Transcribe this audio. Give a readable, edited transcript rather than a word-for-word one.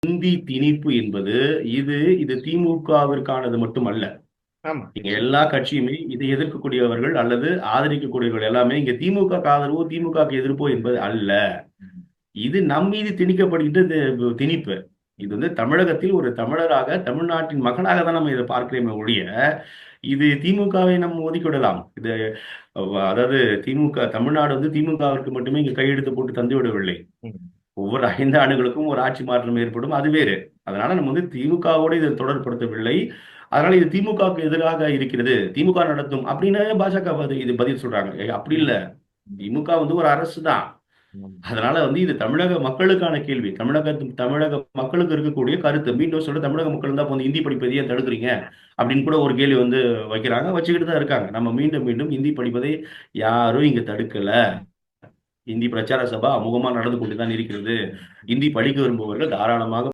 இந்தி திணிப்பு என்பது இது இது திமுகவிற்கானது மட்டுமல்ல. ஆமா. இங்க எல்லா கட்சியுமே இதை எதிர்க்கக்கூடியவர்கள் அல்லது ஆதரிக்கக்கூடியவர்கள் எல்லாமே இங்க திமுக ஆதரவோ திமுக எதிர்ப்போ என்பது அல்ல. இது நம் மீது திணிக்கப்படுகின்ற திணிப்பு. இது தமிழகத்தில் ஒரு தமிழராக தமிழ்நாட்டின் மகனாக தான் நம்ம இதை பார்க்கிறோமே ஒழிய இது திமுகவை நம்ம ஒதுக்கிவிடலாம். இது அதாவது திமுக தமிழ்நாடு திமுகவிற்கு மட்டுமே இங்க கையெழுத்து போட்டு தந்து விடவில்லை. ம். ஒவ்வொரு 5 ஆண்டுகளுக்கும் ஒரு ஆட்சி மாற்றம் ஏற்படும். அது வேறு. அதனால நம்ம திமுகவோடு இதை தொடர்படுத்தவில்லை. அதனால இது திமுகவுக்கு எதிராக இருக்கிறது. திமுக நடத்தும் அப்படின்னு பாஜக இது பதில் சொல்றாங்க. அப்படி இல்ல. திமுக ஒரு அரசு தான். ம். அதனால இது தமிழக மக்களுக்கான கேள்வி. தமிழக மக்களுக்கு இருக்கக்கூடிய கருத்து. மீண்டும் சொல்ற தமிழக மக்கள் தான் இந்தி படிப்பதை ஏன் தடுக்கிறீங்க? அப்படின்னு கூட ஒரு கேள்வி வைக்கிறாங்க. வச்சுக்கிட்டு தான் இருக்காங்க. நம்ம மீண்டும் மீண்டும் இந்தி படிப்பதை யாரும் இங்க தடுக்கல. இந்தி பிரச்சார சபா அமோகமா நடந்து கொண்டு தான் இருக்கிறது. இந்தி படிக்க விரும்புபவர்கள் தாராளமாக